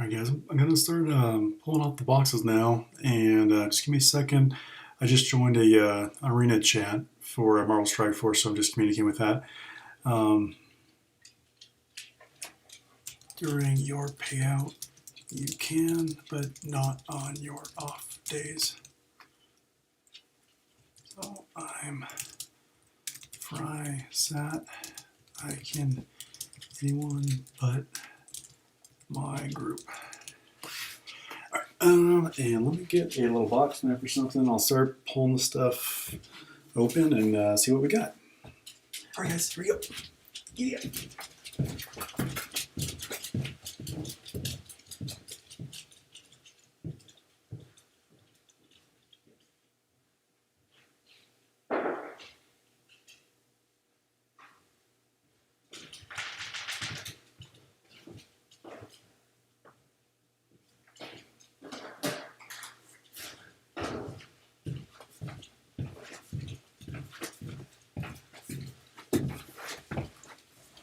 Alright guys, I'm gonna start pulling off the boxes now, and just give me a second. I just joined a arena chat for Marvel Strike Force, so I'm just communicating with that. Um, During your payout, you can, but not on your off days. So I'm Fry Sat. I can anyone but my group. And let me get a little box map or something. I'll start pulling the stuff open and see what we got. All right, guys, here we go. Giddy up.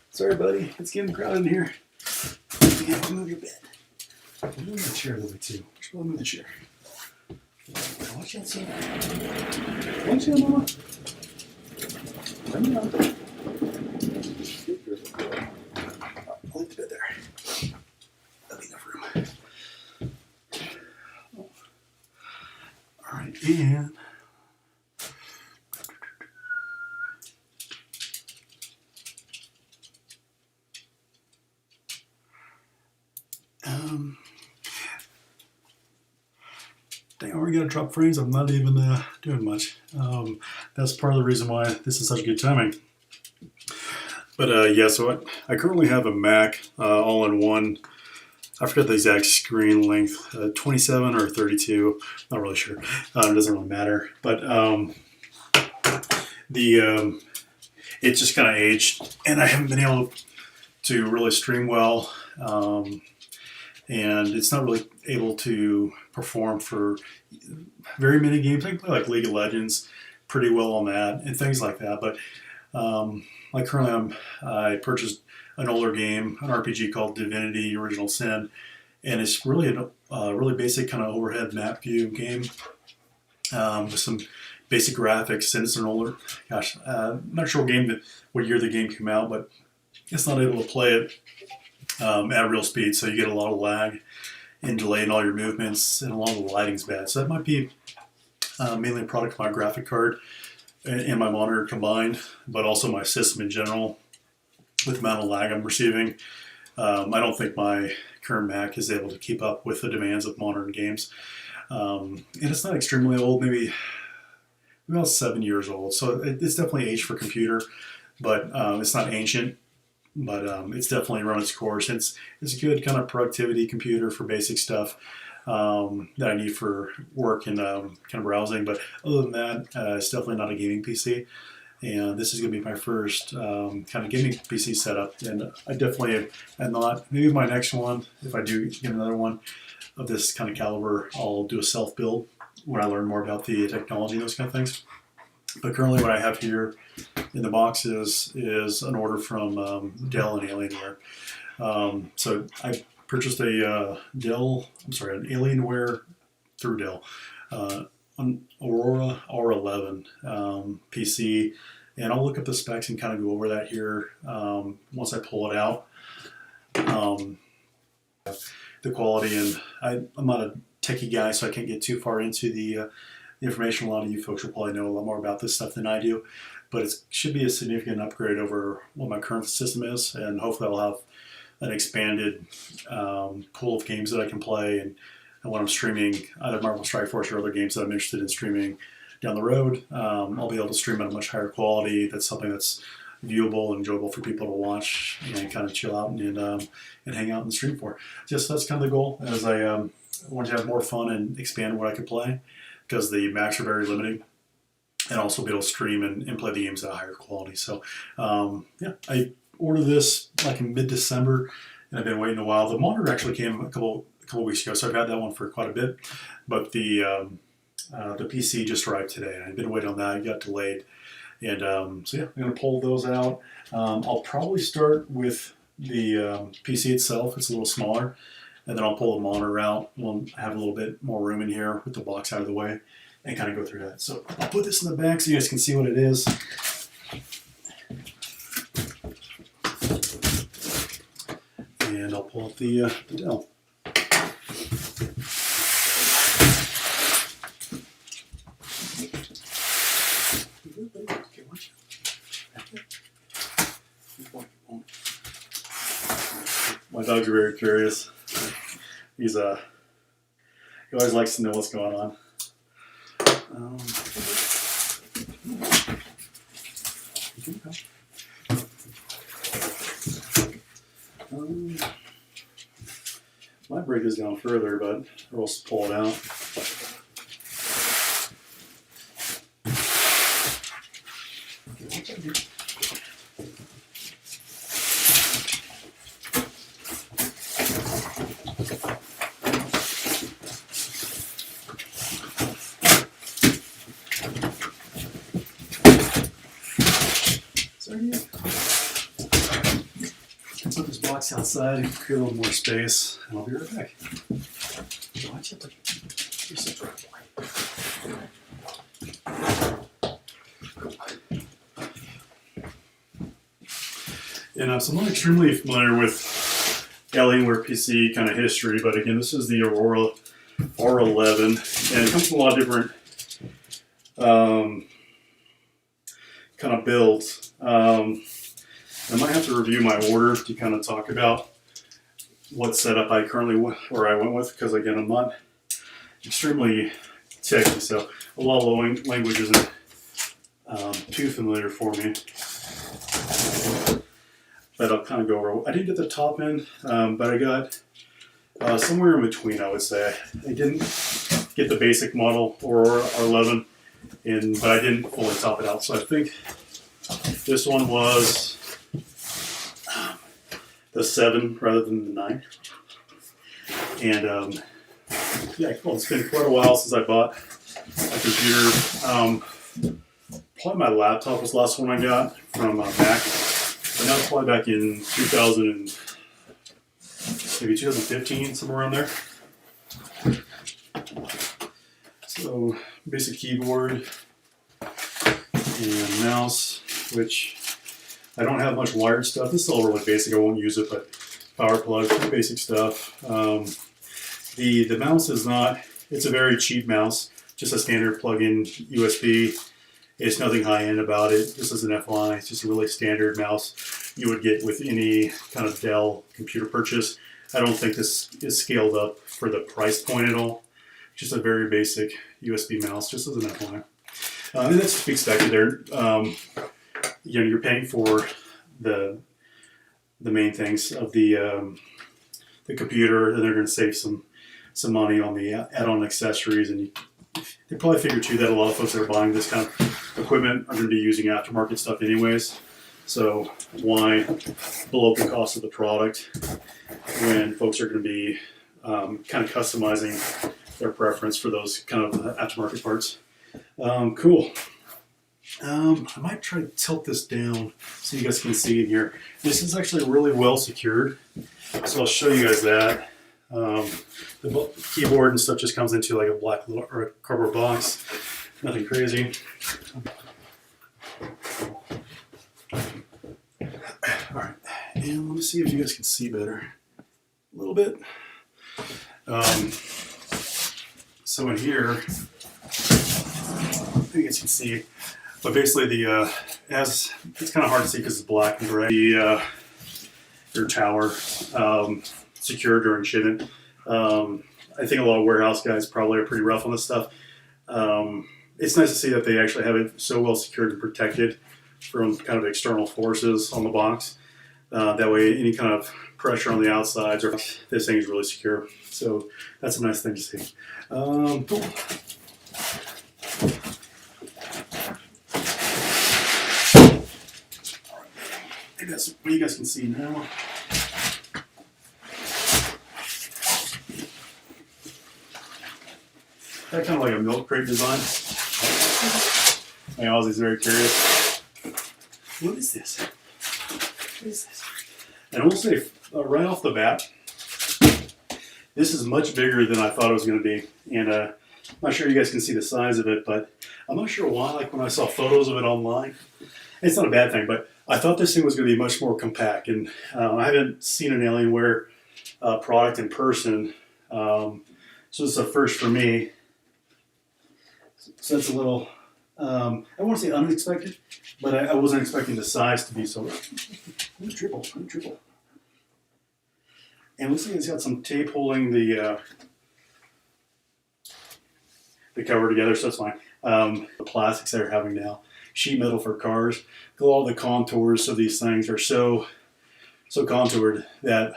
Sorry, buddy. It's getting crowded in here. You have to move your bed. Move the chair a little bit too. Just really move the chair. Watch out, son. Watch out, Mama. Let me know. I'll leave the bed there. That'll be enough room. All right, and dang, I already got to drop frames. I'm not even doing much. That's part of the reason why this is such good timing. But yeah, so I currently have a Mac all-in-one. I forget the exact screen length, 27 or 32. Not really sure. It doesn't really matter. But it just kind of aged, and I haven't been able to really stream well. And it's not really able to perform for very many games. I can play like League of Legends pretty well on that and things like that. But like currently, I purchased an older game, an RPG called Divinity: Original Sin, and it's really a really basic kind of overhead map view game with some basic graphics. And it's an older, gosh, I'm not sure what year the game came out, but it's not able to play it at real speed, so you get a lot of lag and delay in all your movements, and a lot of the lighting's bad. So that might be mainly a product of my graphic card and my monitor combined, but also my system in general with the amount of lag I'm receiving. I don't think my current Mac is able to keep up with the demands of modern games. And it's not extremely old, maybe about 7 years old, so it's definitely aged for computer, but it's not ancient. But it's definitely run its course. It's a good kind of productivity computer for basic stuff that I need for work and kind of browsing. But other than that, it's definitely not a gaming PC. And this is going to be my first kind of gaming PC setup. And I definitely am not. Maybe my next one, if I do get another one of this kind of caliber, I'll do a self-build when I learn more about the technology and those kind of things. But currently what I have here in the box is an order from Dell and Alienware. So I purchased an Alienware through Dell, an Aurora R11 PC, and I'll look up the specs and kind of go over that here once I pull it out. The quality, and I'm not a techie guy, so I can't get too far into the information. A lot of you folks will probably know a lot more about this stuff than I do, but it should be a significant upgrade over what my current system is, and hopefully I'll have an expanded pool of games that I can play, and when I'm streaming either Marvel Strike Force or other games that I'm interested in streaming down the road, I'll be able to stream at a much higher quality. That's something that's viewable and enjoyable for people to watch and kind of chill out and hang out and stream for. Just that's kind of the goal, as I want to have more fun and expand what I can play, because the Macs are very limiting, and also be able to stream and play the games at a higher quality. So yeah, I ordered this like in mid-December, and I've been waiting a while. The monitor actually came a couple weeks ago, so I've had that one for quite a bit. But the PC just arrived today, and I've been waiting on that. It got delayed, and so yeah, I'm going to pull those out. I'll probably start with the PC itself. It's a little smaller. and then I'll pull the monitor out. We'll have a little bit more room in here with the box out of the way and kind of go through that. So I'll put this in the back so you guys can see what it is. And I'll pull up the Dell. Okay, watch it. My dogs are very curious. He always likes to know what's going on. Might break this down further, but we'll just pull it out. Put this box outside and create a little more space, and I'll be right back. Watch it. You're such a boy. And so I'm not extremely familiar with Alienware PC kind of history, but again, this is the Aurora R11, and it comes from a lot of different kind of builds. I might have to review my order to kind of talk about what setup I currently went with, because again, I'm not extremely techy, so a lot of the language isn't too familiar for me. But I'll kind of go over. I didn't get the top end, but I got somewhere in between, I would say. I didn't get the basic model Aurora R11, but I didn't fully top it out. So I think this one was the 7 rather than the 9. And yeah, well, it's been quite a while since I bought a computer. Probably my laptop was the last one I got from Mac. But that was probably back in 2015, somewhere around there. So basic keyboard and mouse, which I don't have much wired stuff. This is all really basic. I won't use it, but power plug, basic stuff. The mouse is not. It's a very cheap mouse, just a standard plug-in USB. It's nothing high-end about it. This is an FYI. It's just a really standard mouse you would get with any kind of Dell computer purchase. I don't think this is scaled up for the price point at all. Just a very basic USB mouse, just as an FYI. And that's to be expected there. You know, you're paying for the main things of the computer, and they're going to save some money on the add-on accessories. And they probably figure too that a lot of folks that are buying this kind of equipment are going to be using aftermarket stuff anyways. So why blow up the cost of the product when folks are going to be kind of customizing their preference for those kind of aftermarket parts? Cool. I might try to tilt this down so you guys can see in here. This is actually really well secured, so I'll show you guys that. The keyboard and stuff just comes into like a black little or a cardboard box. Nothing crazy. All right, and let me see if you guys can see better a little bit. So in here, you guys can see. But basically, it's kind of hard to see because it's black and gray. Your tower secured during shipment. I think a lot of warehouse guys probably are pretty rough on this stuff. It's nice to see that they actually have it so well secured and protected from kind of external forces on the box. That way, any kind of pressure on the outsides, or this thing is really secure. So that's a nice thing to see. Cool. Maybe that's what you guys can see now. Got kind of like a milk crate design. My Aussie's very curious. What is this? What is this? And I will say right off the bat, This is much bigger than I thought it was going to be, and I'm not sure you guys can see the size of it, but I'm not sure why. Like when I saw photos of it online, it's not a bad thing, but I thought this thing was going to be much more compact, and I haven't seen an Alienware product in person, so this is a first for me. So that's a little, I won't say unexpected, but I wasn't expecting the size to be so triple. And it looks like it's got some tape holding the cover together, so that's fine. The plastics they're having now, sheet metal for cars. All the contours of these things are so contoured that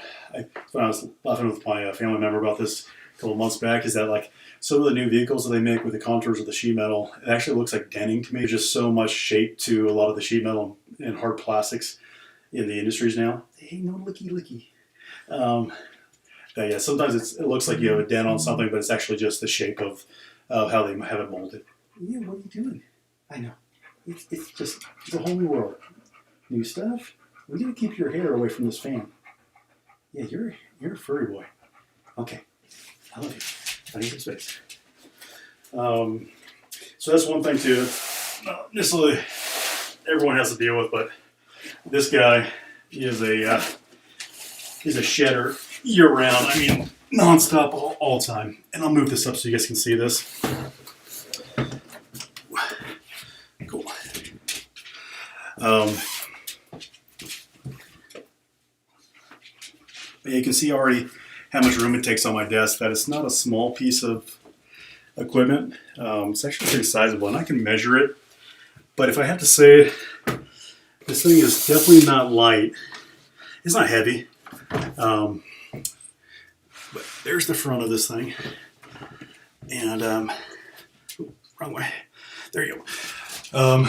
when I was laughing with my family member about this a couple months back, is that like some of the new vehicles that they make with the contours of the sheet metal, it actually looks like denting to me. There's just so much shape to a lot of the sheet metal and hard plastics in the industries now. Hey, no licky. Yeah, sometimes it looks like you have a dent on something, but it's actually just the shape of how they have it molded. Yeah, what are you doing? I know. It's a whole new world. New stuff? We gotta keep your hair away from this fan. Yeah, you're a furry boy. Okay. I love you. I need some space. So that's one thing too. Not necessarily everyone has to deal with, but this guy is he's a shedder year round. I mean, nonstop all the time. And I'll move this up so you guys can see this. Cool. But you can see already how much room it takes on my desk. That it's not a small piece of equipment. It's actually pretty sizable, and I can measure it. But if I have to say, this thing is definitely not light. It's not heavy. But there's the front of this thing. And, wrong way. There you go.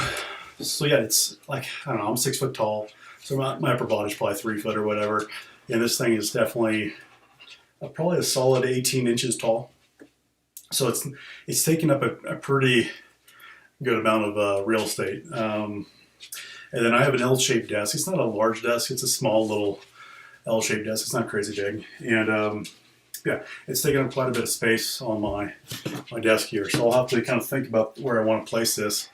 So yeah, it's like, I don't know, I'm 6 foot tall. So my upper body's probably 3 foot or whatever. And this thing is definitely probably a solid 18 inches tall. So it's taking up a pretty good amount of real estate. And then I have an L-shaped desk. It's not a large desk. It's a small little L-shaped desk. It's not crazy big. And yeah, it's taking up quite a bit of space on my desk here. So I'll have to kind of think about where I want to place this.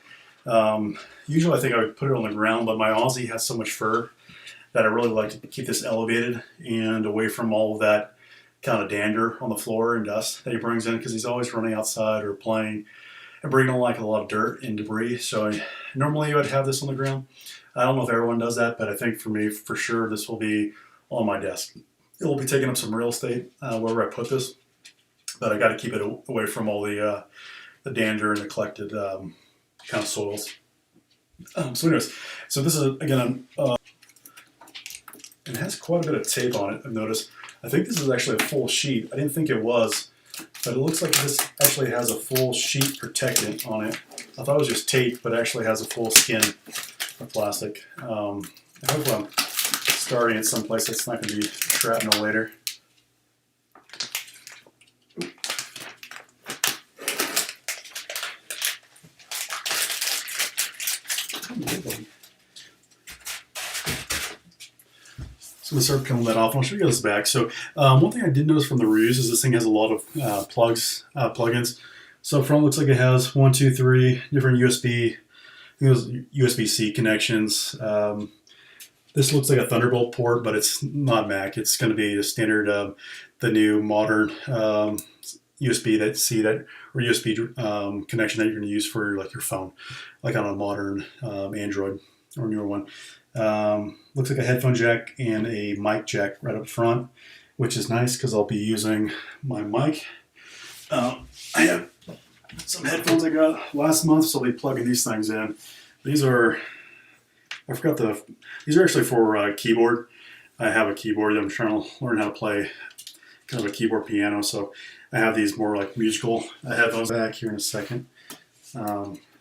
Usually I think I would put it on the ground, but my Aussie has so much fur that I really like to keep this elevated and away from all of that kind of dander on the floor and dust that he brings in, because he's always running outside or playing and bringing like a lot of dirt and debris. So normally you would have this on the ground. I don't know if everyone does that, but I think for me, for sure, this will be on my desk. It will be taking up some real estate wherever I put this, but I got to keep it away from all the dander and the collected kind of soils. So anyways, so this is again, it has quite a bit of tape on it, I've noticed. I think this is actually a full sheet. I didn't think it was, but it looks like this actually has a full sheet protectant on it. I thought it was just tape, but it actually has a full skin of plastic. I hope I'm starting at some place that's not going to be shrapnel later. So I'm going to start peeling that off. I'll show you this back. So one thing I did notice from the reviews is this thing has a lot of plugins. So front looks like it has 1, 2, 3 different USB, I think it was USB-C connections. This looks like a Thunderbolt port, but it's not Mac. It's going to be the standard, the new modern USB-C or USB connection that you're going to use for like your phone, like on a modern Android or newer one. Looks like a headphone jack and a mic jack right up front, which is nice because I'll be using my mic. I have some headphones I got last month, so I'll be plugging these things in. These are, these are actually for keyboard. I have a keyboard. I'm trying to learn how to play kind of a keyboard piano, so I have these more like musical headphones. Back here in a second.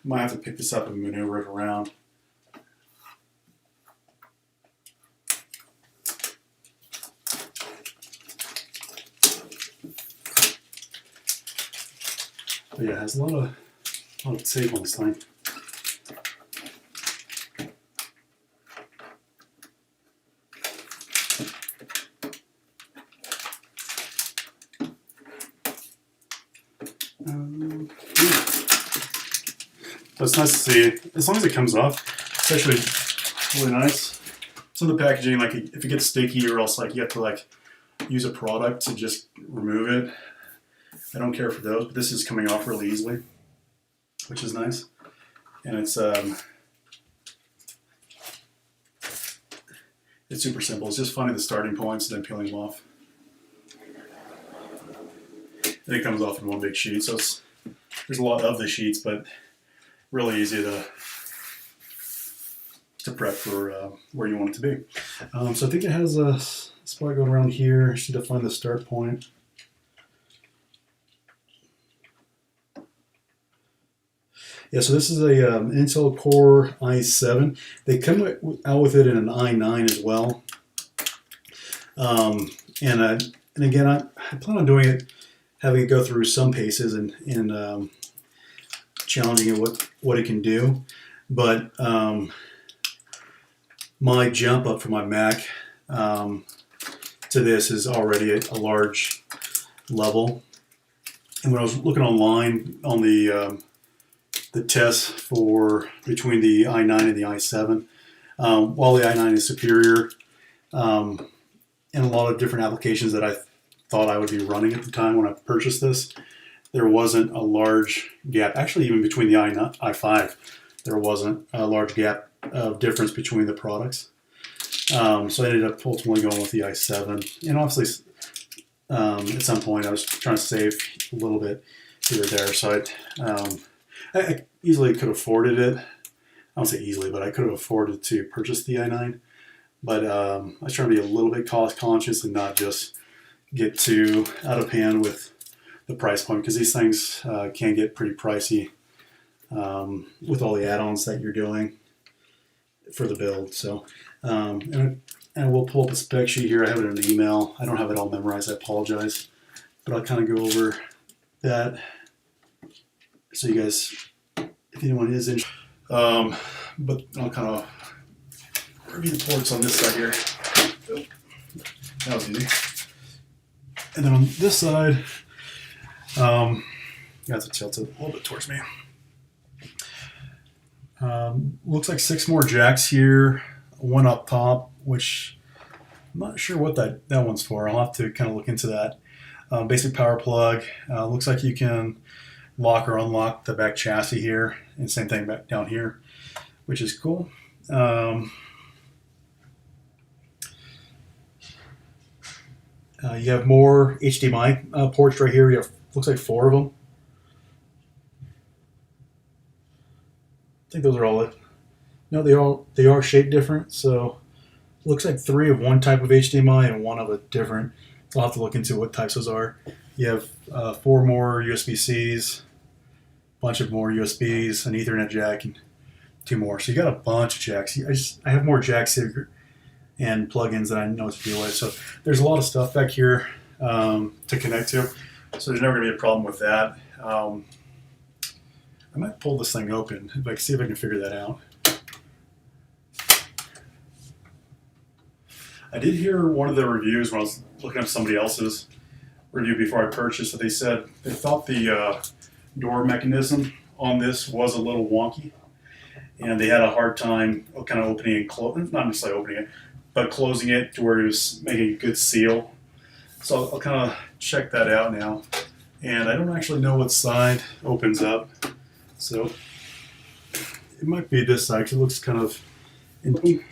Might have to pick this up and maneuver it around. But yeah, it has a lot of tape on this thing. But it's nice to see, as long as it comes off, it's actually really nice. Some of the packaging, like if it gets sticky or else like you have to like use a product to just remove it. I don't care for those, but this is coming off really easily, which is nice. And it's super simple. It's just finding the starting points and then peeling them off. And it comes off in one big sheet, so there's a lot of the sheets, but really easy to prep for where you want it to be. So I think it has a spot going around here. Should define the start point. Yeah, so this is a Intel Core i7. They come out with it in an i9 as well. And again, I plan on doing it, having it go through some paces and challenging it what it can do. But my jump up from my Mac to this is already a large level. And when I was looking online on the tests for between the i9 and the i7, while the i9 is superior in a lot of different applications that I thought I would be running at the time when I purchased this, there wasn't a large gap. Actually, even between the i5, there wasn't a large gap of difference between the products. So I ended up ultimately going with the i7. And obviously, at some point, I was trying to save a little bit here or there. So I easily could have afforded it. I don't say easily, but I could have afforded to purchase the i9. But I was trying to be a little bit cost conscious and not just get too out of hand with the price point, because these things can get pretty pricey with all the add-ons that you're doing for the build. So, and we'll pull up a spec sheet here. I have it in an email. I don't have it all memorized. I apologize, but I'll kind of go over that so you guys, if anyone is interested. But I'll kind of review the ports on this side here. Oh, that was easy. And then on this side, you have to tilt it a little bit towards me. Looks like 6 more jacks here, one up top, which I'm not sure what that one's for. I'll have to kind of look into that. Basic power plug. Looks like you can lock or unlock the back chassis here, and same thing back down here, which is cool. You have more HDMI ports right here. You have, looks like 4 of them. I think those are all it. No, they are shaped different. So looks like 3 of one type of HDMI and 1 of a different. So I'll have to look into what types those are. You have 4 more USB-Cs, a bunch of more USBs, an Ethernet jack, and 2 more. So you got a bunch of jacks. I have more jacks here and plugins that I know what to deal with. So there's a lot of stuff back here to connect to. So there's never going to be a problem with that. I might pull this thing open, like see if I can figure that out. I did hear one of the reviews when I was looking at somebody else's review before I purchased that they said they thought the door mechanism on this was a little wonky, and they had a hard time kind of opening and closing, not necessarily opening it, but closing it to where it was making a good seal. So I'll kind of check that out now. And I don't actually know what side opens up. So it might be this side, because it looks kind of empty.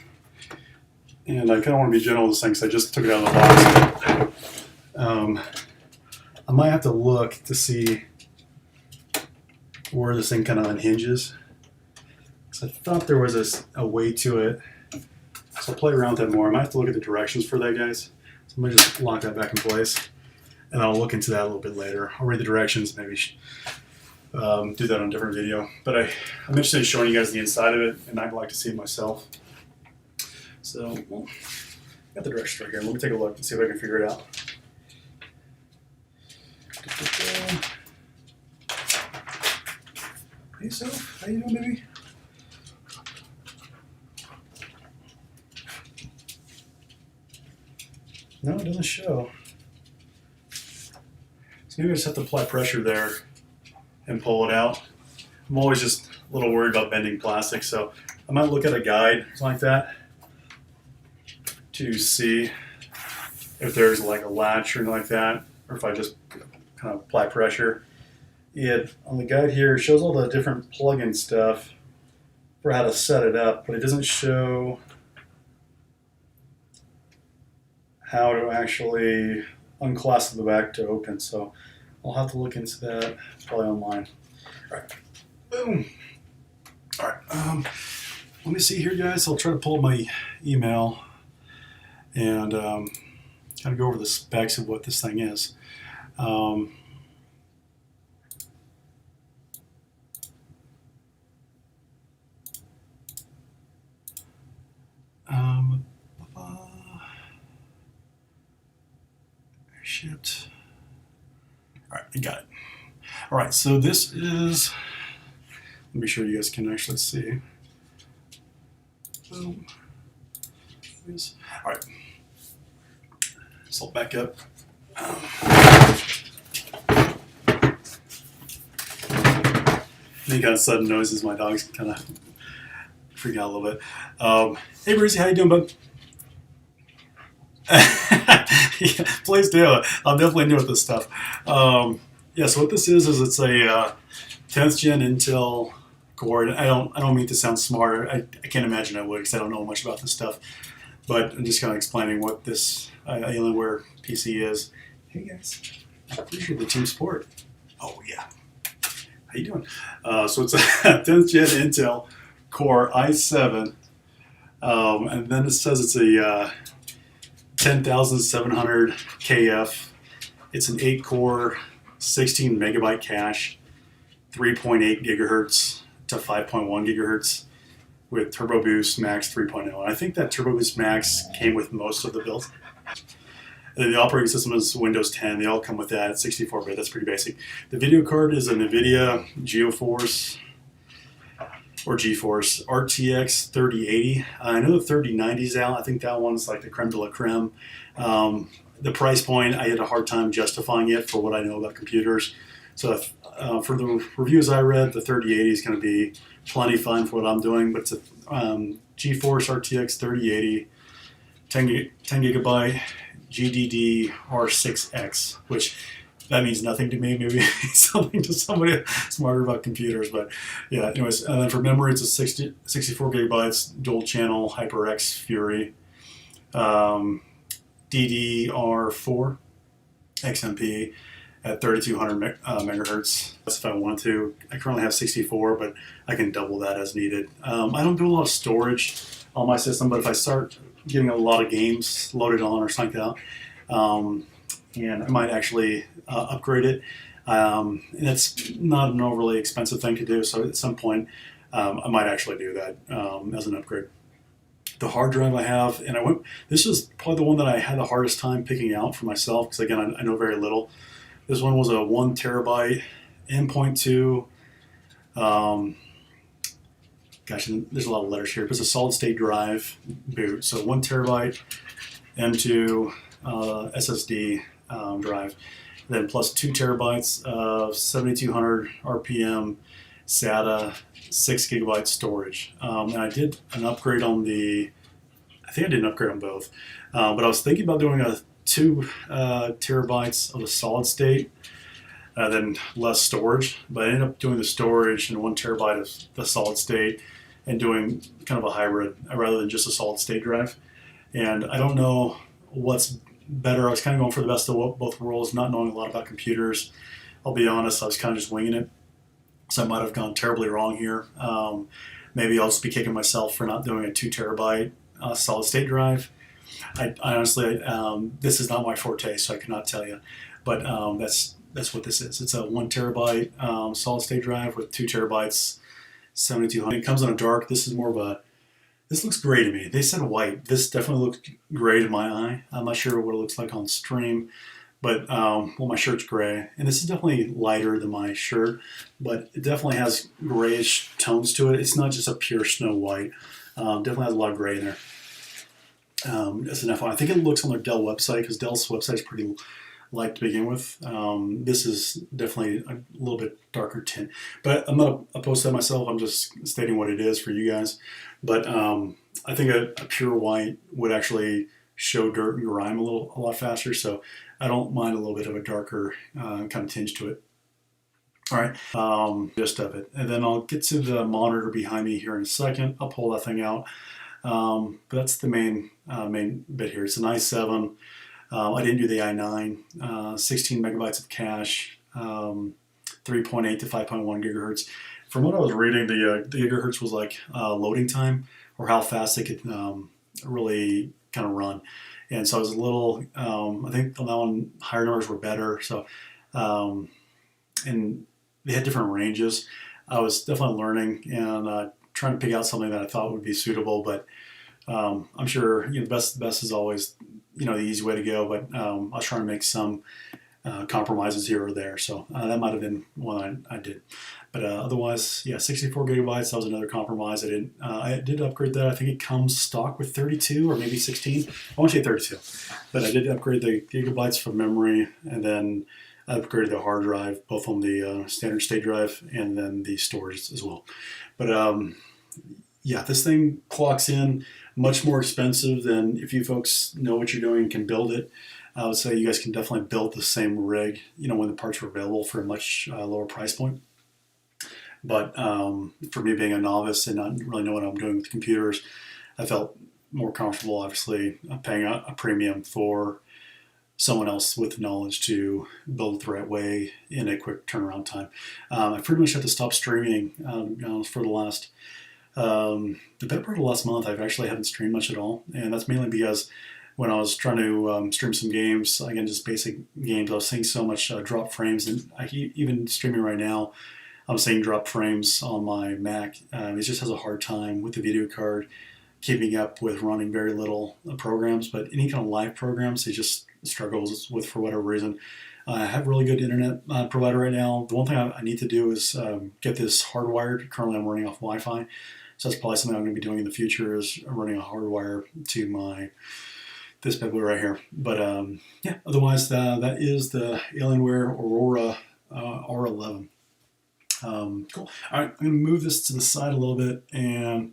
And I kind of want to be gentle with this thing, because I just took it out of the box. I might have to look to see where this thing kind of unhinges. So I thought there was a way to it. So I'll play around with that more. I might have to look at the directions for that, guys. So I'm going to just lock that back in place. And I'll look into that a little bit later. I'll read the directions, maybe do that on a different video. But I'm interested in showing you guys the inside of it, and I'd like to see it myself. So, well, got the directions right here. Let me take a look and see if I can figure it out. Hey, so, how you doing, baby? No, it doesn't show. So maybe I just have to apply pressure there and pull it out. I'm always just a little worried about bending plastic, so I might look at a guide like that to see if there's like a latch or anything like that, or if I just kind of apply pressure. On the guide here, it shows all the different plug-in stuff for how to set it up, but it doesn't show how to actually unclasp the back to open, so I'll have to look into that probably online. All right, boom. All right, let me see here, guys. I'll try to pull up my email and kind of go over the specs of what this thing is. Shipped. All right, I got it. All right, so this is, let me sure you guys can actually see. Boom. All right, so I'll back up. Any kind of sudden noises, my dog's kind of freak out a little bit. Hey, Brucey, how you doing, bud? Yeah, please do. I'm definitely new with this stuff. Yeah, so what this is it's a 10th gen Intel core. And I don't mean to sound smart. I can't imagine I would because I don't know much about this stuff. But I'm just kind of explaining what this Alienware PC is. Hey guys, I appreciate the team support. Oh yeah, how you doing? So it's a 10th gen Intel Core i7, and then it says it's a 10,700 KF. It's an 8-core, 16 megabyte cache, 3.8 gigahertz to 5.1 gigahertz with Turbo Boost Max 3.0. And I think that Turbo Boost Max came with most of the builds. And the operating system is Windows 10. They all come with that. It's 64-bit. That's pretty basic. The video card is a NVIDIA GeForce RTX 3080. I know the 3090 is out. I think that one's like the creme de la creme. The price point, I had a hard time justifying it for what I know about computers. So for the reviews I read, the 3080 is going to be plenty fun for what I'm doing. But it's a GeForce RTX 3080, 10 gigabyte GDD R6X, which that means nothing to me. Maybe something to somebody smarter about computers. But yeah, anyways. And then for memory, it's a 64 gigabytes dual channel HyperX Fury, DDR4 XMP at 3200 megahertz. That's if I want to. I currently have 64, but I can double that as needed. I don't do a lot of storage on my system, but if I start getting a lot of games loaded on or something like that, and I might actually upgrade it. And it's not an overly expensive thing to do, so at some point I might actually do that as an upgrade. The hard drive I have, and this is probably the one that I had the hardest time picking out for myself, because again, I know very little. This one was a 1 terabyte M.2, gosh, there's a lot of letters here, but it's a solid state drive boot. So 1 terabyte M2 SSD drive, then plus 2 terabytes of 7200 RPM SATA, 6 gigabyte storage. And I did an upgrade on I think I did an upgrade on both, but I was thinking about doing a 2 terabytes of a solid state, then less storage, but I ended up doing the storage and 1 terabyte of the solid state and doing kind of a hybrid rather than just a solid state drive. And I don't know what's better. I was kind of going for the best of both worlds, not knowing a lot about computers. I'll be honest, I was kind of just winging it. So I might have gone terribly wrong here. Maybe I'll just be kicking myself for not doing a 2 terabyte solid state drive. I honestly, this is not my forte, so I cannot tell you. But that's what this is. It's a 1 terabyte solid state drive with 2 terabytes, 7200. It comes in a dark. This is more of a, this looks gray to me. They said white. This definitely looks gray to my eye. I'm not sure what it looks like on stream, but well, my shirt's gray, and this is definitely lighter than my shirt, but it definitely has grayish tones to it. It's not just a pure snow white. Definitely has a lot of gray in there. As an FYI, I think it looks on their Dell website, because Dell's website is pretty light to begin with. This is definitely a little bit darker tint, but I'm not opposed to that myself. I'm just stating what it is for you guys. But I think a pure white would actually show dirt and grime a lot faster. So I don't mind a little bit of a darker kind of tinge to it. All right, gist of it, and then I'll get to the monitor behind me here in a second. I'll pull that thing out. But that's the main bit here. It's an i7. I didn't do the i9. 16 megabytes of cache, 3.8 to 5.1 gigahertz. From what I was reading, the gigahertz was like loading time, or how fast it could really kind of run. And so I was a little, I think on that one, higher numbers were better. So, and they had different ranges. I was definitely learning and trying to pick out something that I thought would be suitable, but I'm sure the best is always the easy way to go. But I was trying to make some compromises here or there, so that might have been one I did. But otherwise, yeah, 64 gigabytes. That was another compromise. I did upgrade that. I think it comes stock with 32 or maybe 16. I want to say 32, but I did upgrade the gigabytes for memory, and then I upgraded the hard drive, both on the standard state drive and then the storage as well. But yeah, this thing clocks in much more expensive than, if you folks know what you're doing and can build it, I would say you guys can definitely build the same rig, when the parts were available for a much lower price point. But for me being a novice and not really know what I'm doing with computers, I felt more comfortable, obviously, paying a premium for someone else with knowledge to build it the right way in a quick turnaround time. I pretty much had to stop streaming for the last, the better part of the last month. I actually haven't streamed much at all, and that's mainly because when I was trying to stream some games, again, just basic games, I was seeing so much drop frames, and even streaming right now, I'm seeing drop frames on my Mac. It just has a hard time with the video card keeping up with running very little programs, but any kind of live programs, it just struggles with for whatever reason. I have really good internet provider right now. The one thing I need to do is get this hardwired. Currently I'm running off Wi-Fi, so that's probably something I'm going to be doing in the future, is running a hardwire to this bad boy right here. But yeah, otherwise that is the Alienware Aurora R11. Cool. All right, I'm going to move this to the side a little bit and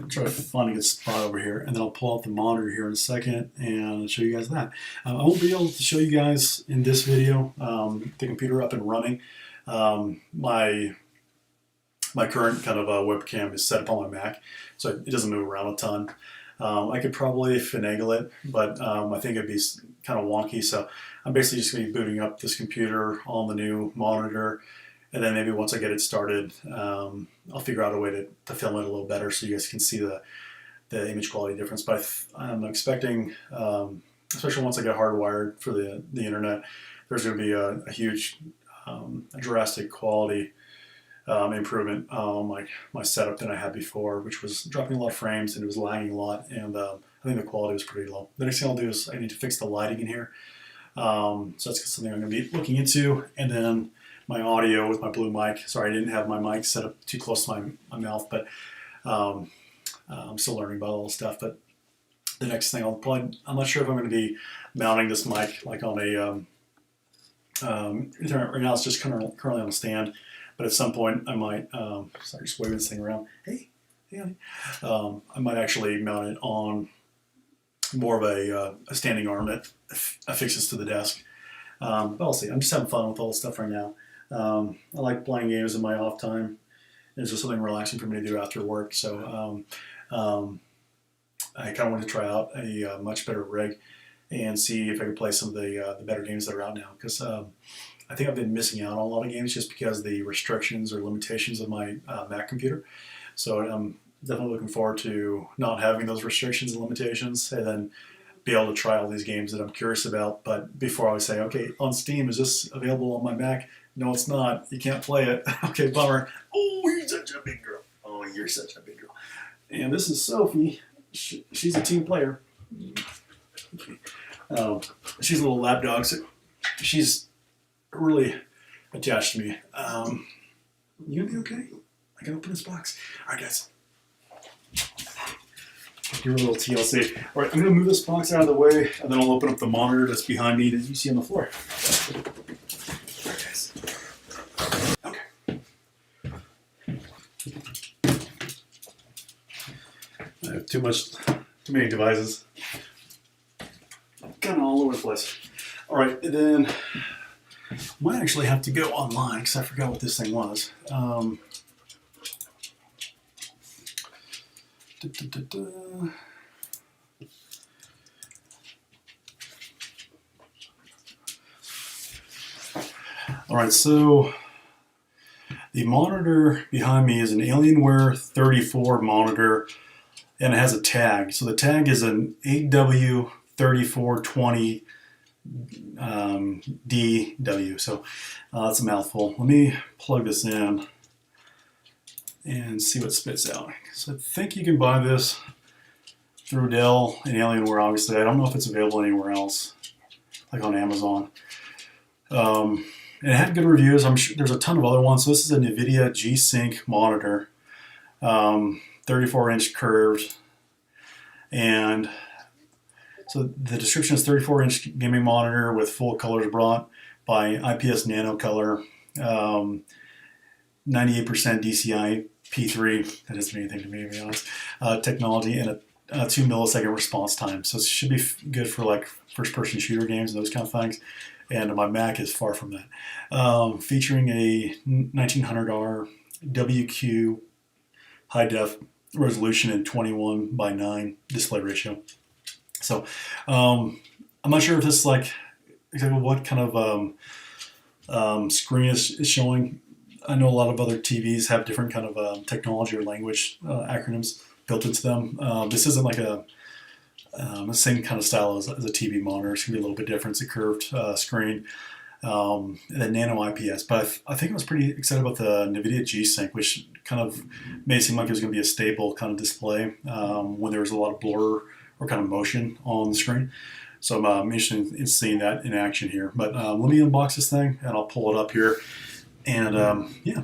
try to find a good spot over here, and then I'll pull out the monitor here in a second and show you guys that. I won't be able to show you guys in this video the computer up and running. My current kind of webcam is set up on my Mac, so it doesn't move around a ton. I could probably finagle it, but I think it'd be kind of wonky, so I'm basically just going to be booting up this computer on the new monitor, and then maybe once I get it started, I'll figure out a way to film it a little better so you guys can see the image quality difference. But I'm expecting, especially once I get hardwired for the internet, there's going to be a huge, drastic quality improvement on my setup than I had before, which was dropping a lot of frames and it was lagging a lot, and I think the quality was pretty low. The next thing I'll do is I need to fix the lighting in here. So that's something I'm going to be looking into. And then my audio with my blue mic. Sorry, I didn't have my mic set up too close to my mouth, but I'm still learning about all this stuff. But the next thing I'm not sure if I'm going to be mounting this mic like on a internet. Right now it's just currently on a stand, but at some point I might, sorry, just waving this thing around. Hey, honey. I might actually mount it on more of a standing arm that affixes to the desk. But I'll see. I'm just having fun with all this stuff right now. I like playing games in my off time. It's just something relaxing for me to do after work. So I kind of want to try out a much better rig and see if I can play some of the better games that are out now. Because I think I've been missing out on a lot of games just because of the restrictions or limitations of my Mac computer. So I'm definitely looking forward to not having those restrictions and limitations, and then be able to try all these games that I'm curious about. But before I would say, okay, on Steam, is this available on my Mac? No, it's not. You can't play it. Okay, bummer. Oh, you're such a big girl. Oh, you're such a big girl. And this is Sophie. She's a team player. She's a little lap dog, so she's really attached to me. You gonna be okay? I can open this box. All right, guys. Give it a little TLC. All right, I'm going to move this box out of the way, and then I'll open up the monitor that's behind me that you see on the floor. Okay. I have too many devices. Kind of all over the place. All right, and then I might actually have to go online because I forgot what this thing was. All right, so the monitor behind me is an Alienware 34 monitor, and it has a tag. So the tag is an 8W3420 DW. So that's a mouthful. Let me plug this in and see what spits out. So I think you can buy this through Dell and Alienware, obviously. I don't know if it's available anywhere else, like on Amazon. And it had good reviews. I'm sure there's a ton of other ones. So this is a NVIDIA G-Sync monitor, 34-inch curved. And so the description is 34-inch gaming monitor with full colors brought by IPS Nano Color, 98% DCI P3. That doesn't mean anything to me, to be honest. Technology and a 2 millisecond response time. So it should be good for like first-person shooter games and those kind of things. And my Mac is far from that. Featuring a 1900R WQ high def resolution and 21:9 display ratio. So I'm not sure if this is like exactly what kind of screen is showing. I know a lot of other TVs have different kind of technology or language acronyms built into them. This isn't like the same kind of style as a TV monitor. It's going to be a little bit different. It's a curved screen and then nano IPS. But I think I was pretty excited about the NVIDIA G-Sync, which kind of made it seem like it was going to be a stable kind of display when there was a lot of blur or kind of motion on the screen. So I'm interested in seeing that in action here. But let me unbox this thing and I'll pull it up here. And yeah.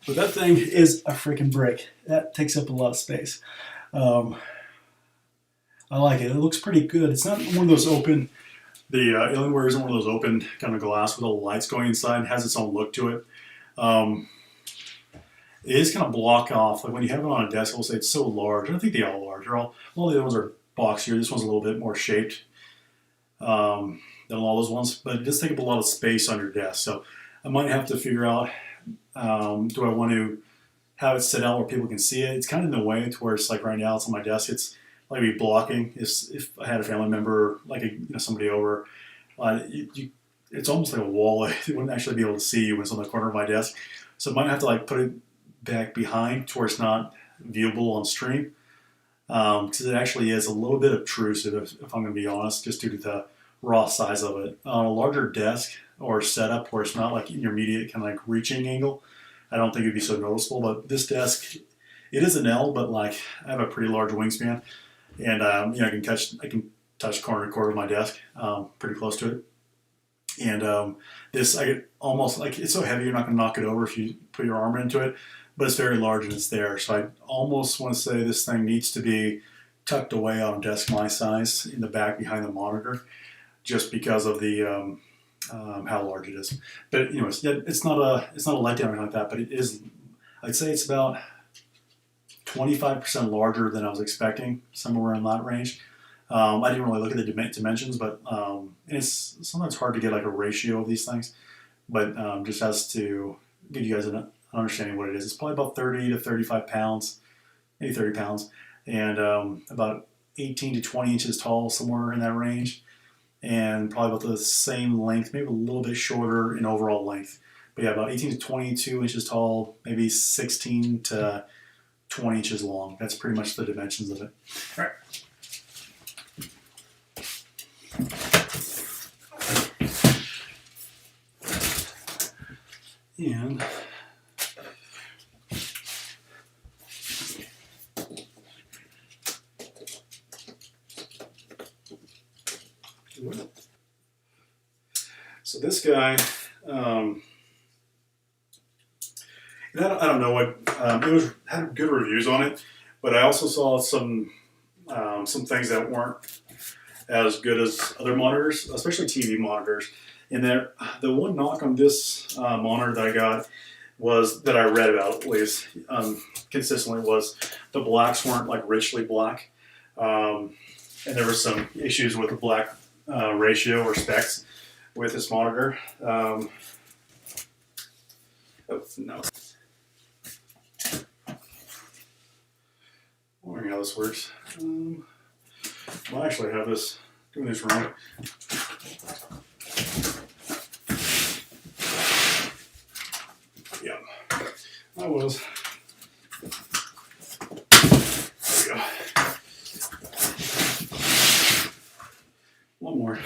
But that thing is a freaking brick. That takes up a lot of space. I like it. It looks pretty good. It's not one of those open, the Alienware isn't one of those open kind of glass with all the lights going inside. It has its own look to it. It is kind of block off. Like when you have it on a desk, we'll say it's so large. I don't think they all large. All the other ones are boxier. This one's a little bit more shaped than all those ones. But it does take up a lot of space on your desk. So I might have to figure out, do I want to have it set out where people can see it? It's kind of in the way to where it's like right now it's on my desk. It's like be blocking. If I had a family member, like somebody over, it's almost like a wall. They wouldn't actually be able to see you when it's on the corner of my desk. So I might have to like put it back behind to where it's not viewable on stream. Because it actually is a little bit obtrusive, if I'm going to be honest, just due to the raw size of it. On a larger desk or setup where it's not like in your immediate kind of like reaching angle, I don't think it'd be so noticeable. But this desk, it is an L, but like I have a pretty large wingspan, and I can touch corner to corner of my desk, pretty close to it. And this, I get almost like it's so heavy you're not going to knock it over if you put your arm into it, but it's very large and it's there. So I almost want to say this thing needs to be tucked away on a desk my size in the back behind the monitor, just because of the how large it is. But anyways, it's not a letdown or anything like that. But it is. I'd say it's about 25% larger than I was expecting, somewhere in that range. I didn't really look at the dimensions, but it's sometimes hard to get like a ratio of these things. But just as to give you guys an understanding of what it is, it's probably about 30 to 35 pounds, maybe 30 pounds, and about 18 to 20 inches tall, somewhere in that range, and probably about the same length, maybe a little bit shorter in overall length. But yeah, about 18 to 22 inches tall, maybe 16 to 20 inches long. That's pretty much the dimensions of it. All right. And so this guy, And I don't know what it had good reviews on it, but I also saw some things that weren't as good as other monitors, especially TV monitors. And the one knock on this monitor that I got was that I read about at least consistently was the blacks weren't like richly black, and there were some issues with the black ratio or specs with this monitor. Oh no. Wondering how this works. Well, actually, I have this doing this wrong. Yeah, I was. There we go. One more.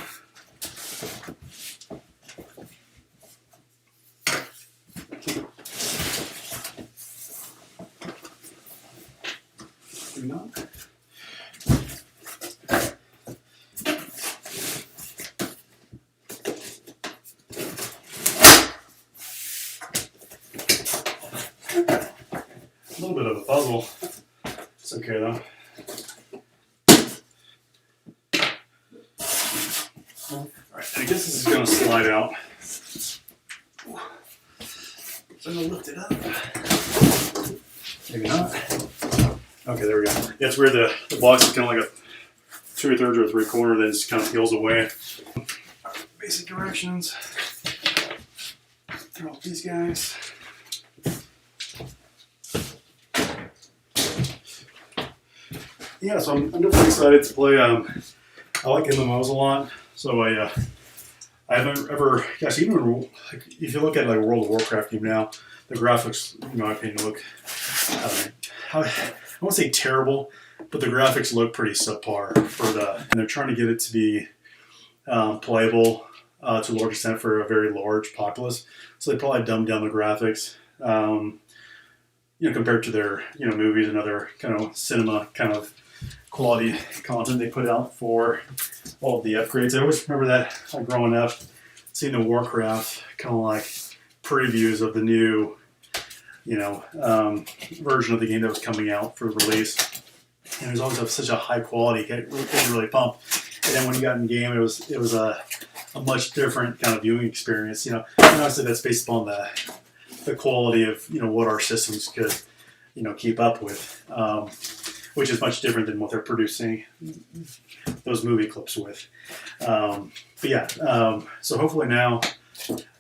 Do not. A little bit of a puzzle. It's okay though. Alright, I guess this is going to slide out. So I'm going to lift it up. Maybe not. Okay, there we go. Yeah, it's weird. The box is kind of like a 2/3 or 3/4, then it just kind of peels away. Basic directions. Throw out these guys. Yeah, so I'm definitely excited to play. I like MMOs a lot, so I haven't ever, gosh, even like, if you look at like a World of Warcraft game now, the graphics, in my opinion, look, I won't say terrible, but the graphics look pretty subpar and they're trying to get it to be playable to a large extent for a very large populace. So they probably dumbed down the graphics, compared to their, movies and other kind of cinema kind of quality content they put out for all of the upgrades. I always remember that growing up, seeing the Warcraft kind of like previews of the new, version of the game that was coming out for release. And it was always of such a high quality, it really pumped. And then when you got in game, it was a much different kind of viewing experience. And obviously that's based upon the quality of what our systems could keep up with, which is much different than what they're producing those movie clips with. So hopefully now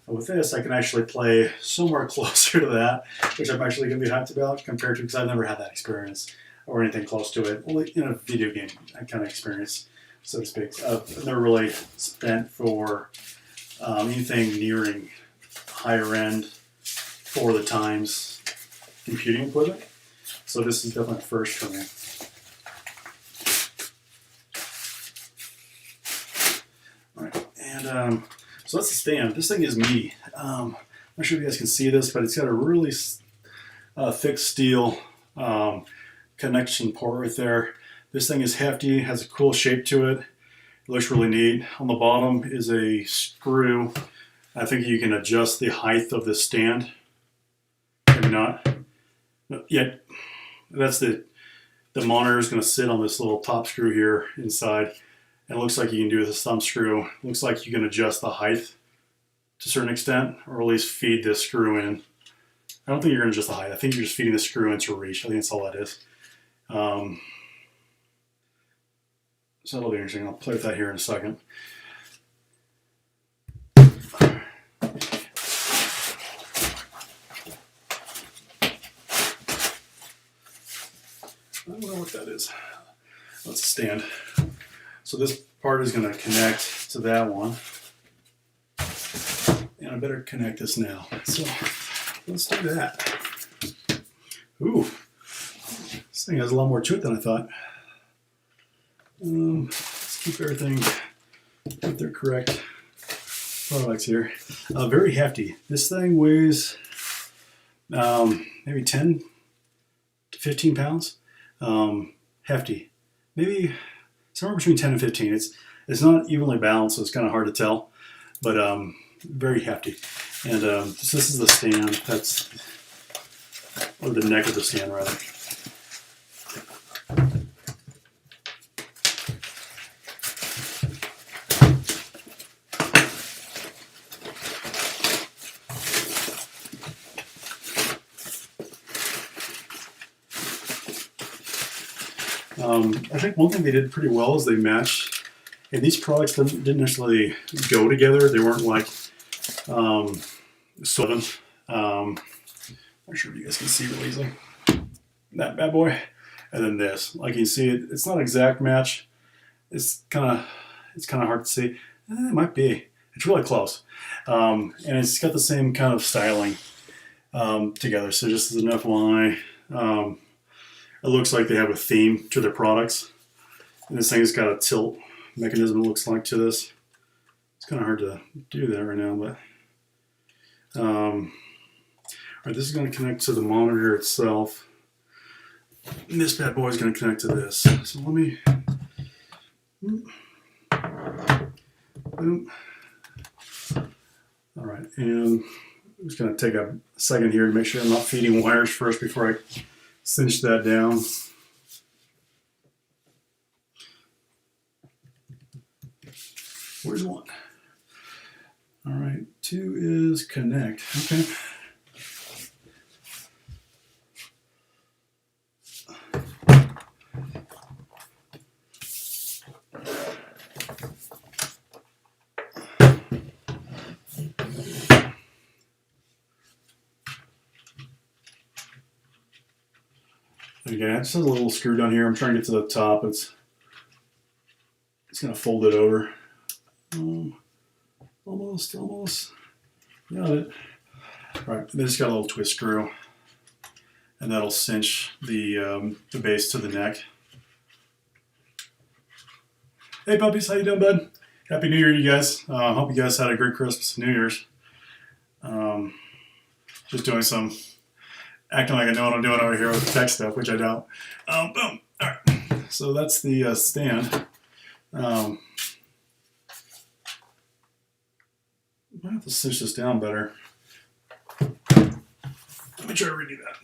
with this I can actually play somewhere closer to that, which I'm actually going to be hyped about compared to, because I've never had that experience or anything close to it, well, in a video game kind of experience, so to speak. I've never really spent for anything nearing higher end for the times computing equipment. So this is definitely a first for me. All right, and so that's the stand. This thing is meaty. I'm not sure if you guys can see this, but it's got a really thick steel connection port right there. This thing is hefty, has a cool shape to it. It looks really neat. On the bottom is a screw. I think you can adjust the height of the stand. Maybe not. Yeah, that's the monitor is going to sit on this little top screw here inside. And it looks like you can do with a thumb screw. It looks like you can adjust the height to a certain extent, or at least feed this screw in. I don't think you're going to adjust the height. I think you're just feeding the screw into reach. I think that's all that is. So that'll be interesting. I'll play with that here in a second. I don't know what that is. Let's stand. So this part is going to connect to that one. And I better connect this now. So let's do that. Ooh, this thing has a lot more to it than I thought. Let's keep everything with their correct products here. Very hefty. This thing weighs maybe 10 to 15 pounds. Hefty. Maybe somewhere between 10 and 15. It's not evenly balanced, so it's kind of hard to tell, but very hefty. And so this is the stand. That's or the neck of the stand rather. I think one thing they did pretty well is they matched, and these products didn't necessarily go together. They weren't like seven. I'm not sure if you guys can see real easily. That bad boy, and then this. Like you can see, it's not an exact match. It's kind of hard to see. It might be. It's really close, and it's got the same kind of styling together. So just as an FYI. It looks like they have a theme to their products. And this thing's got a tilt mechanism, it looks like, to this. It's kind of hard to do that right now, but... Alright, this is going to connect to the monitor itself. And this bad boy is going to connect to this. So let me... Boom. Alright, and I'm just going to take a second here to make sure I'm not feeding wires first before I cinch that down. Where's one? All right, 2 is connect. Okay. Again, it just has a little screw down here. I'm trying to get to the top. It's going to fold it over. Almost. Got it. All right, then it's got a little twist screw, and that'll cinch the base to the neck. Hey puppies, how you doing, bud? Happy New Year to you guys. Hope you guys had a great Christmas and New Year's. Just doing some acting like I know what I'm doing over here with the tech stuff, which I don't. Boom. All right. So that's the stand. I might have to cinch this down better. Let me try to redo that.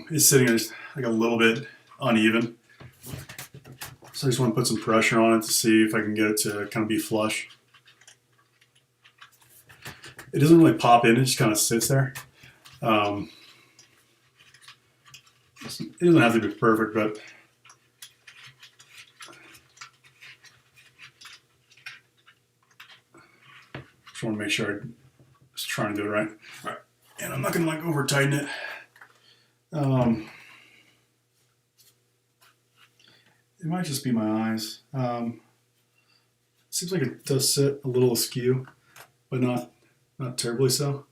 It's sitting just like a little bit uneven. So I just want to put some pressure on it to see if I can get it to kind of be flush. It doesn't really pop in, it just kind of sits there. It doesn't have to be perfect, but just want to make sure I'm just trying to do it right. All right, and I'm not going to like over tighten it. It might just be my eyes. Seems like it does sit a little askew, but not terribly so.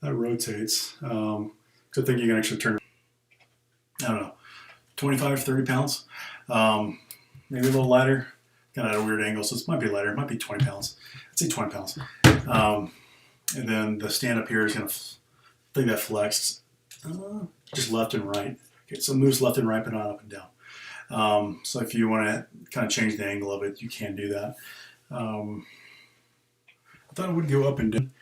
That rotates. Good thing you can actually turn, I don't know, 25, 30 pounds. Maybe a little lighter. Kind of at a weird angle, so it might be lighter. It might be 20 pounds. I'd say 20 pounds. And then the stand up here is going to, I think that flexed just left and right. Okay, so it moves left and right, but not up and down. So if you want to kind of change the angle of it, you can do that. I thought it would go up and down.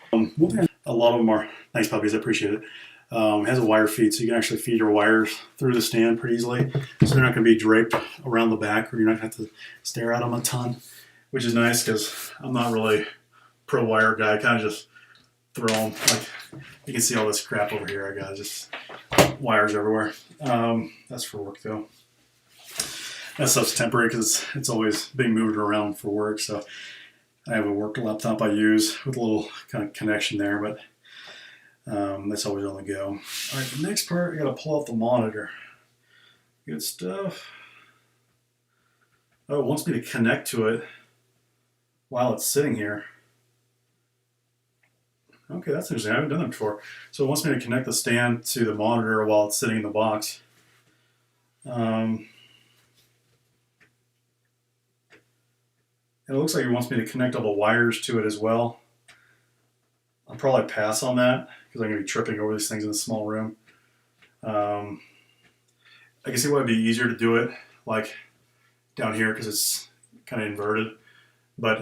A lot of them are nice puppies. I appreciate it. It has a wire feed, so you can actually feed your wires through the stand pretty easily. So they're not going to be draped around the back, or you're not going to have to stare at them a ton, which is nice because I'm not really a pro wire guy. I kind of just throw them. Like you can see all this crap over here. I got just wires everywhere. That's for work though. That stuff's temporary because it's always being moved around for work. So I have a work laptop I use with a little kind of connection there, but that's always on the go. All right, the next part, I got to pull out the monitor. Good stuff. Oh, it wants me to connect to it while it's sitting here. Okay, that's interesting. I haven't done that before. So it wants me to connect the stand to the monitor while it's sitting in the box. And it looks like it wants me to connect all the wires to it as well. I'll probably pass on that because I'm going to be tripping over these things in a small room. I can see why it'd be easier to do it like down here because it's kind of inverted. But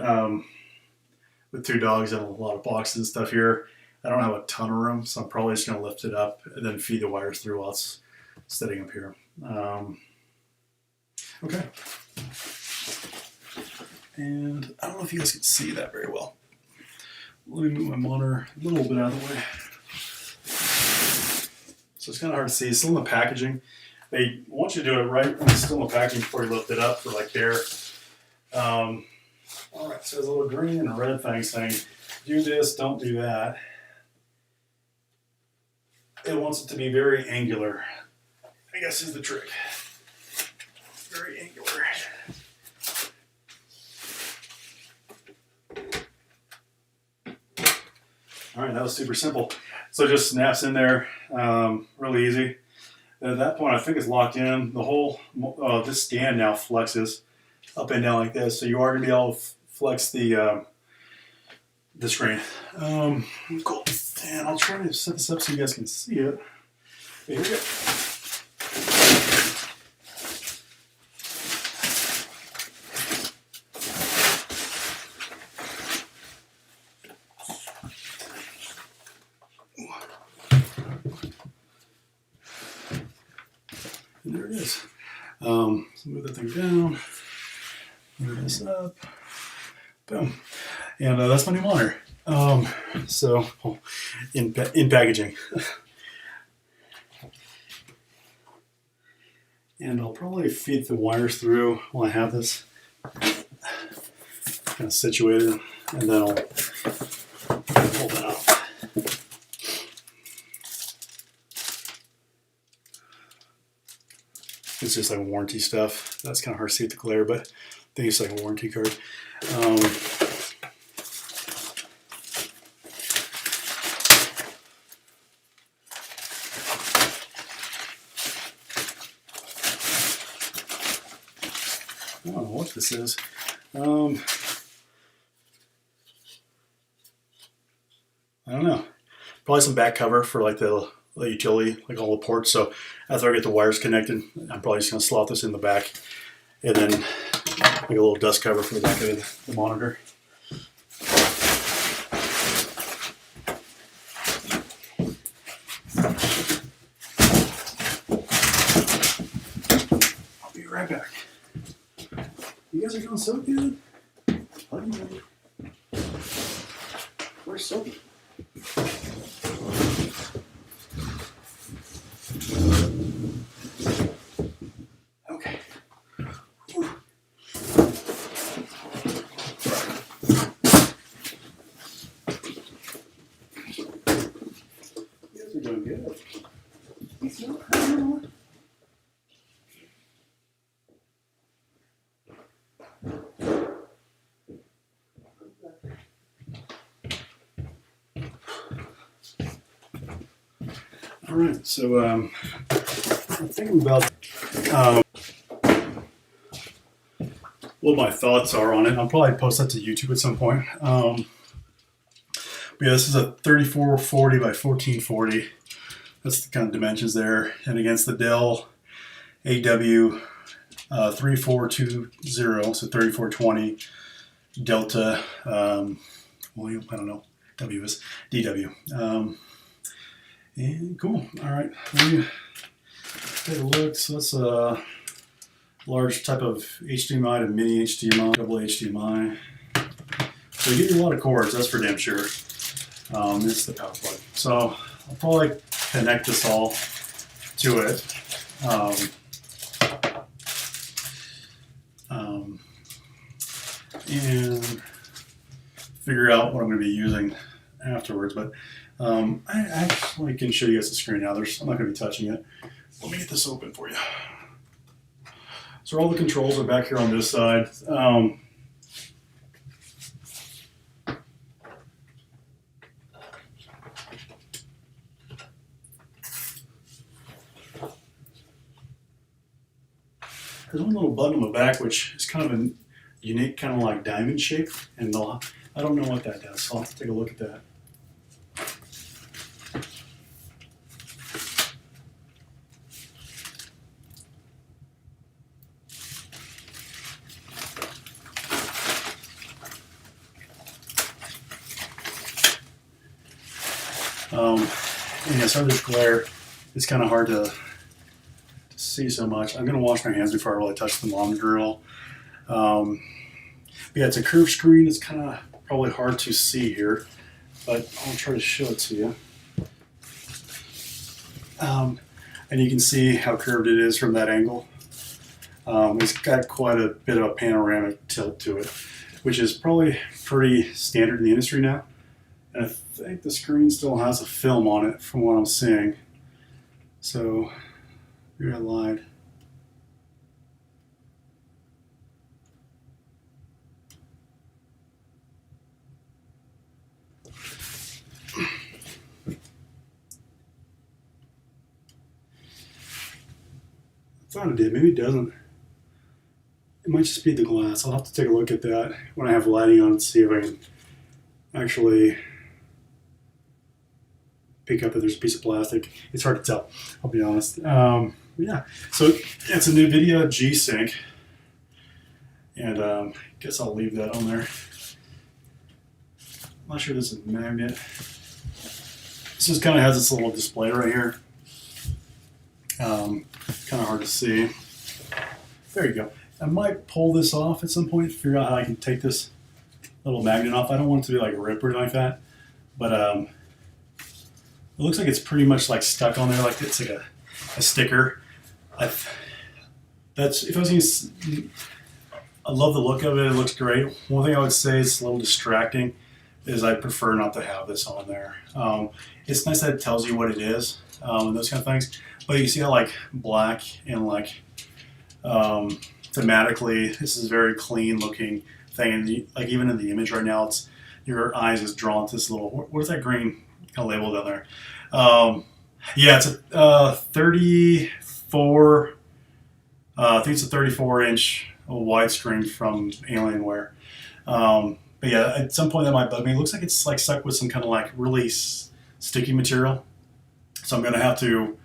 with 2 dogs and a lot of boxes and stuff here, I don't have a ton of room, so I'm probably just going to lift it up and then feed the wires through while it's sitting up here. Okay. And I don't know if you guys can see that very well. Let me move my monitor a little bit out of the way. So it's kind of hard to see. It's still in the packaging. They want you to do it right when it's still in the packaging before you lift it up for like care. All right, so there's a little green and a red thing saying, do this, don't do that. It wants it to be very angular, I guess is the trick. Very angular. All right, that was super simple. So it just snaps in there really easy. At that point, I think it's locked in. The whole, this stand now flexes up and down like this. So you are going to be able to flex the screen. Cool. And I'll try to set this up so you guys can see it. Here we go. And there it is. So move that thing down, move this up, boom. And that's my new monitor. So in packaging. And I'll probably feed the wires through while I have this kind of situated, and then I'll pull that out. It's just like warranty stuff. That's kind of hard to see with the glare, but I think it's like a warranty card. I don't know what this is. I don't know. Probably some back cover for like the utility, like all the ports. So after I get the wires connected, I'm probably just going to slot this in the back, and then like a little dust cover for the back of the monitor. I'll be right back. You guys are doing so good. Where's Sophie? Okay. Whew. You guys are doing good. All right, so I'm thinking about what my thoughts are on it. I'll probably post that to YouTube at some point. But yeah, this is a 3440 by 1440. That's the kind of dimensions there. And against the Dell AW 3420, so 3420 Delta, well, I don't know, W is DW. And cool. All right, let me take a look. So that's a large type of HDMI to mini HDMI, double HDMI. So you get a lot of cords, that's for damn sure. This is the power plug. So I'll probably connect this all to it. And figure out what I'm going to be using afterwards. But I actually can show you guys the screen now. I'm not going to be touching it. Let me get this open for you. So all the controls are back here on this side. There's one little button on the back which is kind of a unique, kind of like diamond shape, and I don't know what that does, so I'll have to take a look at that. And yeah, so this glare, it's kind of hard to see so much. I'm going to wash my hands before I really touch the monitor at all. But yeah, it's a curved screen. It's kind of probably hard to see here, but I'll try to show it to you. And you can see how curved it is from that angle. It's got quite a bit of a panoramic tilt to it, which is probably pretty standard in the industry now. And I think the screen still has a film on it from what I'm seeing. So, maybe I lied. I thought it did. Maybe it doesn't. It might just be the glass. I'll have to take a look at that when I have lighting on and see if I can actually pick up that there's a piece of plastic. It's hard to tell, I'll be honest. Yeah, so it's a NVIDIA G-Sync, and I guess I'll leave that on there. I'm not sure this is a magnet. This just kind of has this little display right here. Kind of hard to see. There you go. I might pull this off at some point, figure out how I can take this little magnet off. I don't want it to be like a rip or anything like that, but it looks like it's pretty much like stuck on there, like it's like a sticker. That's if I was using, I love the look of it. It looks great. One thing I would say is a little distracting is I prefer not to have this on there. It's nice that it tells you what it is and those kind of things, but you see how like black and like thematically, this is a very clean looking thing, and like even in the image right now, it's your eyes is drawn to this little. What is that green kind of label down there? Yeah, it's a 34. I think it's a 34-inch widescreen from Alienware. But yeah, at some point that might bug me. It looks like it's like stuck with some kind of like really sticky material. So I'm gonna have to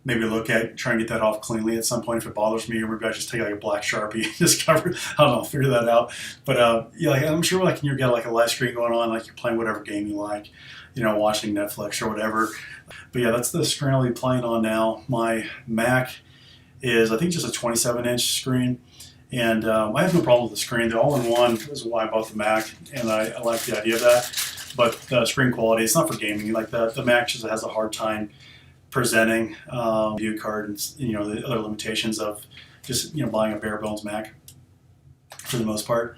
maybe look at try and get that off cleanly at some point if it bothers me, or maybe I just take like a black Sharpie and just cover it. I don't know, figure that out. But yeah, like, I'm sure like you've got like a live screen going on, like you're playing whatever game you like, you know, watching Netflix or whatever. But yeah, that's the screen I'll be playing on now. My Mac is, I think, just a 27-inch screen. And I have no problem with the screen. They're all in one. This is why I bought the Mac, and I like the idea of that. But the screen quality, it's not for gaming. Like the Mac just has a hard time presenting view card and you know the other limitations of just buying a bare bones Mac for the most part.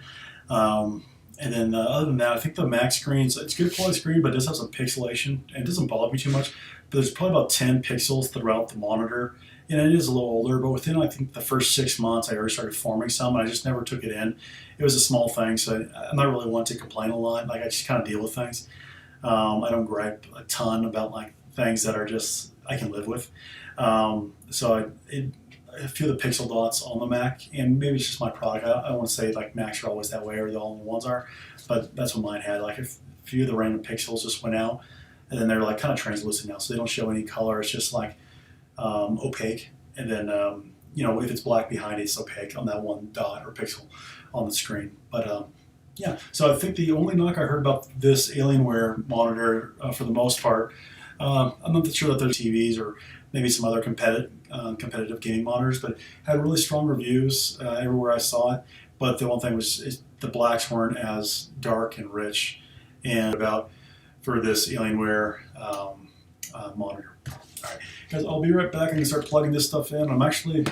And then other than that, I think the Mac screens, it's good quality screen, but it does have some pixelation, and it doesn't bother me too much. But there's probably about 10 pixels throughout the monitor. And it is a little older, but within I think the first 6 months, I already started forming some, and I just never took it in. It was a small thing, so I'm not really one to complain a lot. Like I just kind of deal with things. I don't gripe a ton about like things that are just I can live with. So a few of the pixel dots on the Mac, and maybe it's just my product. I don't want to say like Macs are always that way or the only ones are, but that's what mine had. Like a few of the random pixels just went out, and then they're like kind of translucent now, so they don't show any color. It's just like opaque, and then if it's black behind it, it's opaque on that one dot or pixel on the screen. But yeah, so I think the only knock I heard about this Alienware monitor, for the most part, I'm not sure that there's TVs or maybe some other competitive gaming monitors, but had really strong reviews everywhere I saw it. But the one thing was the blacks weren't as dark and rich, and about for this Alienware monitor. All right, guys, I'll be right back. I'm gonna start plugging this stuff in. I'm actually